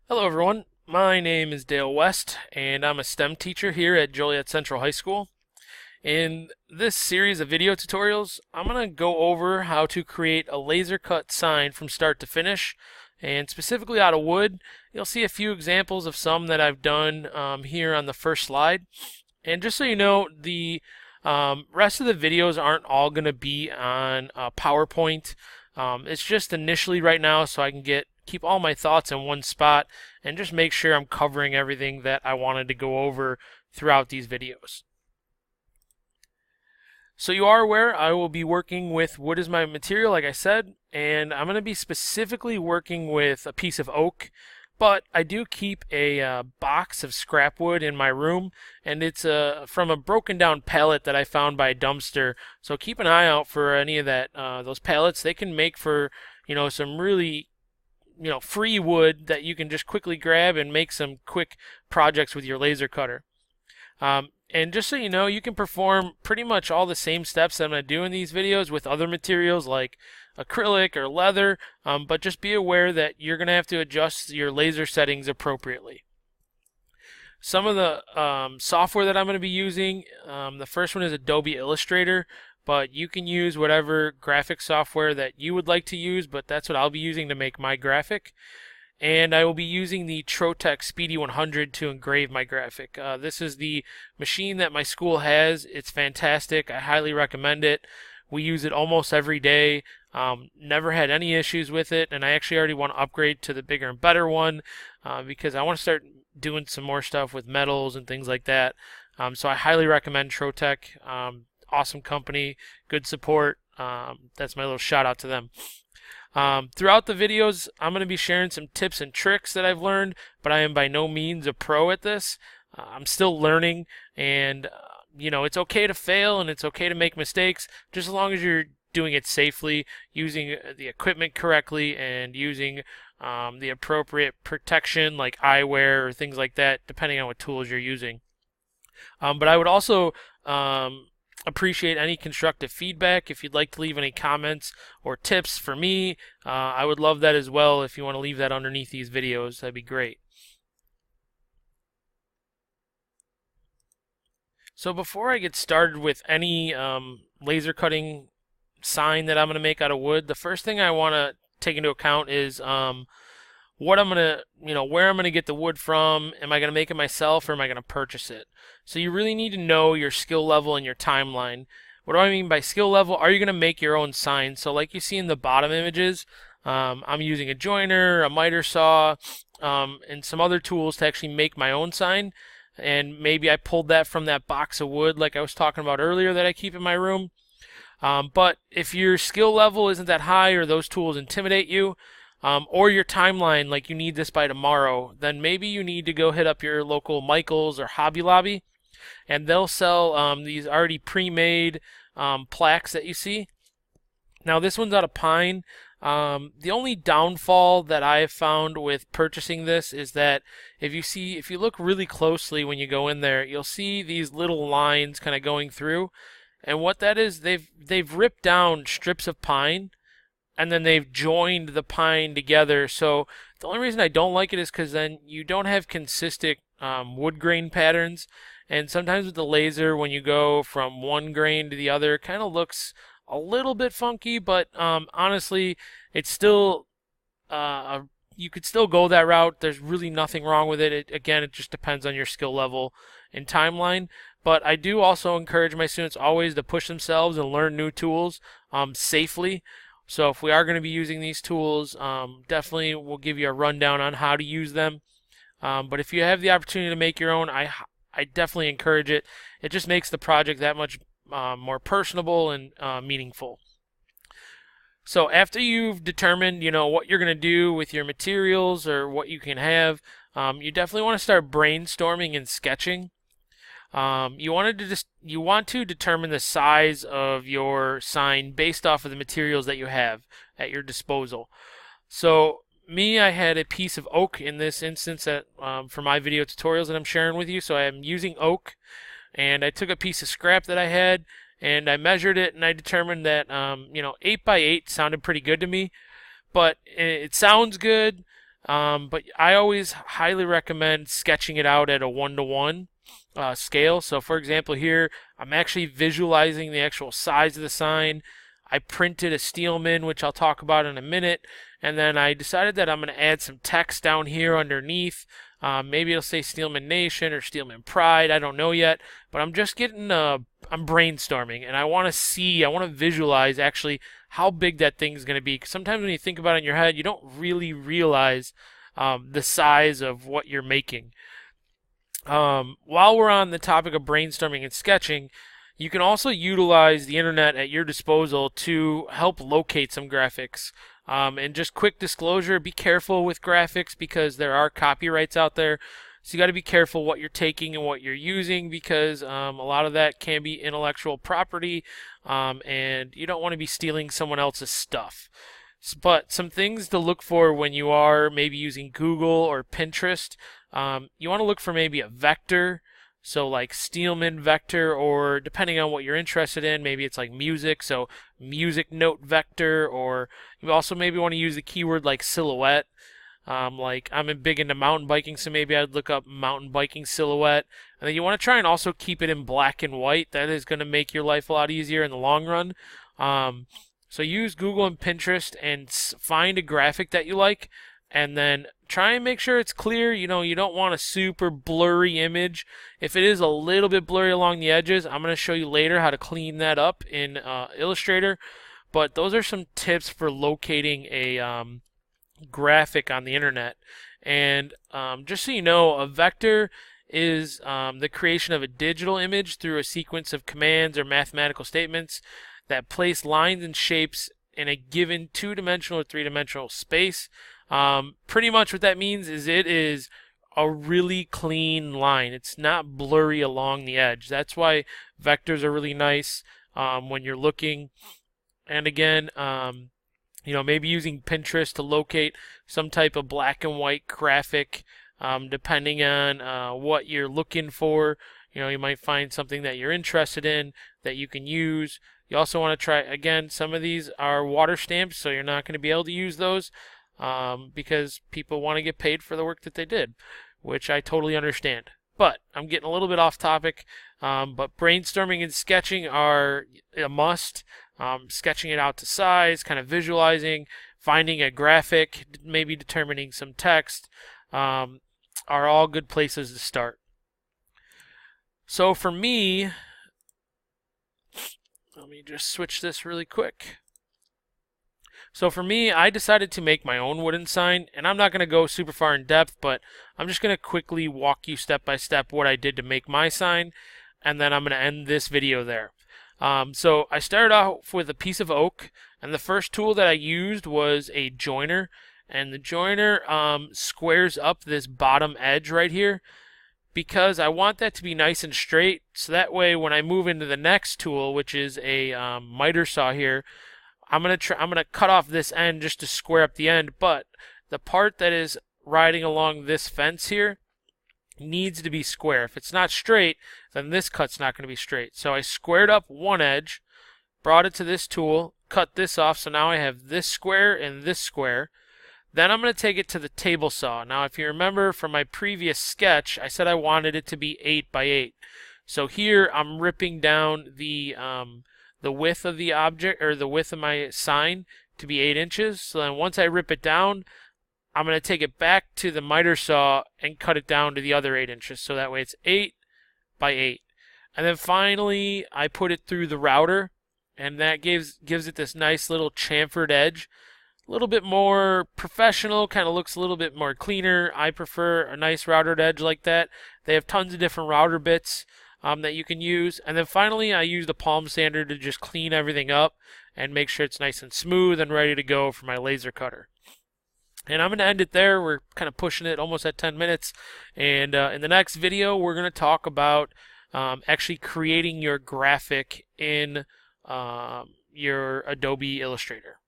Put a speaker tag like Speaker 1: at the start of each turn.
Speaker 1: Hello everyone, my name is Dale West and I'm a STEM teacher here at Joliet Central High School. In this series of video tutorials, I'm going to go over how to create a laser cut sign from start to finish, and specifically out of wood. You'll see a few examples of some that I've done here on the first slide. And just so you know, the rest of the videos aren't all going to be on PowerPoint. It's just initially right now so I can keep all my thoughts in one spot and just make sure I'm covering everything that I wanted to go over throughout these videos. So you are aware I will be working with wood as my material, like I said, and I'm going to be specifically working with a piece of oak, but I do keep a box of scrap wood in my room, and it's from a broken down pallet that I found by a dumpster. So keep an eye out for any of those pallets. They can make for some really free wood that you can just quickly grab and make some quick projects with your laser cutter. And just so you know, you can perform pretty much all the same steps that I'm going to do in these videos with other materials like acrylic or leather, but just be aware that you're going to have to adjust your laser settings appropriately. Some of the software that I'm going to be using, the first one is Adobe Illustrator, but you can use whatever graphic software that you would like to use, but that's what I'll be using to make my graphic. And I will be using the Trotec Speedy 100 to engrave my graphic. This is the machine that my school has. It's fantastic. I highly recommend it. We use it almost every day. Never had any issues with it, and I actually already want to upgrade to the bigger and better one because I want to start doing some more stuff with metals and things like that. So I highly recommend Trotec. Awesome company, good support. That's my little shout out to them. Throughout the videos, I'm going to be sharing some tips and tricks that I've learned, but I am by no means a pro at this. I'm still learning, and it's okay to fail and it's okay to make mistakes, just as long as you're doing it safely, using the equipment correctly, and using the appropriate protection like eyewear or things like that, depending on what tools you're using. But I would also appreciate any constructive feedback. If you'd like to leave any comments or tips for me, I would love that as well. If you want to leave that underneath these videos, that'd be great. So before I get started with any laser cutting sign that I'm going to make out of wood, the first thing I want to take into account is what I'm gonna, where I'm gonna get the wood from. Am I gonna make it myself or am I gonna purchase it? So you really need to know your skill level and your timeline. What do I mean by skill level? Are you gonna make your own sign? So like you see in the bottom images, I'm using a joiner, a miter saw, and some other tools to actually make my own sign. And maybe I pulled that from that box of wood like I was talking about earlier that I keep in my room. But if your skill level isn't that high or those tools intimidate you, or your timeline, like you need this by tomorrow, then maybe you need to go hit up your local Michaels or Hobby Lobby, and they'll sell these already pre-made plaques that you see. Now this one's out of pine. The only downfall that I have found with purchasing this is that if you look really closely when you go in there, you'll see these little lines kind of going through, and what that is, they've ripped down strips of pine and then they've joined the pine together. So the only reason I don't like it is because then you don't have consistent wood grain patterns, and sometimes with the laser, when you go from one grain to the other, it kind of looks a little bit funky. But honestly, it's still you could still go that route. There's really nothing wrong with it. Again, it just depends on your skill level and timeline. But I do also encourage my students always to push themselves and learn new tools safely. So if we are going to be using these tools, definitely we'll give you a rundown on how to use them. But if you have the opportunity to make your own, I definitely encourage it. It just makes the project that much more personable and meaningful. So after you've determined, what you're going to do with your materials or what you can have, you definitely want to start brainstorming and sketching. You want to determine the size of your sign based off of the materials that you have at your disposal. So I had a piece of oak in this instance for my video tutorials that I'm sharing with you. So I'm using oak, and I took a piece of scrap that I had and I measured it, and I determined that 8 by 8 sounded pretty good to me. But it sounds good. But I always highly recommend sketching it out at a 1:1 scale. So for example here, I'm actually visualizing the actual size of the sign. I printed a Steelman, which I'll talk about in a minute, and then I decided that I'm going to add some text down here underneath. Maybe it'll say Steelman Nation or Steelman Pride, I don't know yet, but I'm just getting, I'm brainstorming, and I want to visualize actually how big that thing's going to be. 'Cause sometimes when you think about it in your head, you don't really realize the size of what you're making. While we're on the topic of brainstorming and sketching, you can also utilize the internet at your disposal to help locate some graphics. And just quick disclosure, be careful with graphics because there are copyrights out there. So you got to be careful what you're taking and what you're using because a lot of that can be intellectual property and you don't want to be stealing someone else's stuff. But some things to look for when you are maybe using Google or Pinterest, you want to look for maybe a vector. So like Steelman vector, or depending on what you're interested in, maybe it's like music, so music note vector, or you also maybe want to use the keyword like silhouette. Like I'm big into mountain biking, so maybe I'd look up mountain biking silhouette. And then you want to try and also keep it in black and white. That is going to make your life a lot easier in the long run. So use Google and Pinterest and find a graphic that you like, and then try and make sure it's clear. You know, you don't want a super blurry image. If it is a little bit blurry along the edges, I'm going to show you later how to clean that up in Illustrator. But those are some tips for locating a graphic on the internet. And just so you know, a vector is the creation of a digital image through a sequence of commands or mathematical statements that place lines and shapes in a given two-dimensional or three-dimensional space. Pretty much what that means is it is a really clean line. It's not blurry along the edge. That's why vectors are really nice when you're looking. And again, you know, maybe using Pinterest to locate some type of black and white graphic, depending on what you're looking for. You know, you might find something that you're interested in that you can use. You also want to try, again, some of these are water stamped, so you're not going to be able to use those because people want to get paid for the work that they did, which I totally understand. But I'm getting a little bit off topic, but brainstorming and sketching are a must. Sketching it out to size, kind of visualizing, finding a graphic, maybe determining some text, are all good places to start. So for me, let me just switch this really quick. So for me, I decided to make my own wooden sign, and I'm not going to go super far in depth, but I'm just going to quickly walk you step by step what I did to make my sign, and then I'm going to end this video there. So I started off with a piece of oak, and the first tool that I used was a joiner, and the joiner squares up this bottom edge right here because I want that to be nice and straight, so that way when I move into the next tool, which is a miter saw here, I'm gonna cut off this end just to square up the end, but the part that is riding along this fence here needs to be square. If it's not straight, then this cut's not going to be straight. So I squared up one edge, brought it to this tool, cut this off, so now I have this square and this square. Then I'm going to take it to the table saw. Now if you remember from my previous sketch, I said I wanted it to be 8 by 8. So here I'm ripping down the width of the object, or the width of my sign, to be 8 inches. So then once I rip it down, I'm going to take it back to the miter saw and cut it down to the other 8 inches. So that way it's 8 by 8. And then finally I put it through the router, and that gives it this nice little chamfered edge. A little bit more professional, kind of looks a little bit more cleaner. I prefer a nice routered edge like that. They have tons of different router bits that you can use. And then finally I used a palm sander to just clean everything up and make sure it's nice and smooth and ready to go for my laser cutter. And I'm going to end it there. We're kind of pushing it almost at 10 minutes. And in the next video, we're going to talk about actually creating your graphic in your Adobe Illustrator.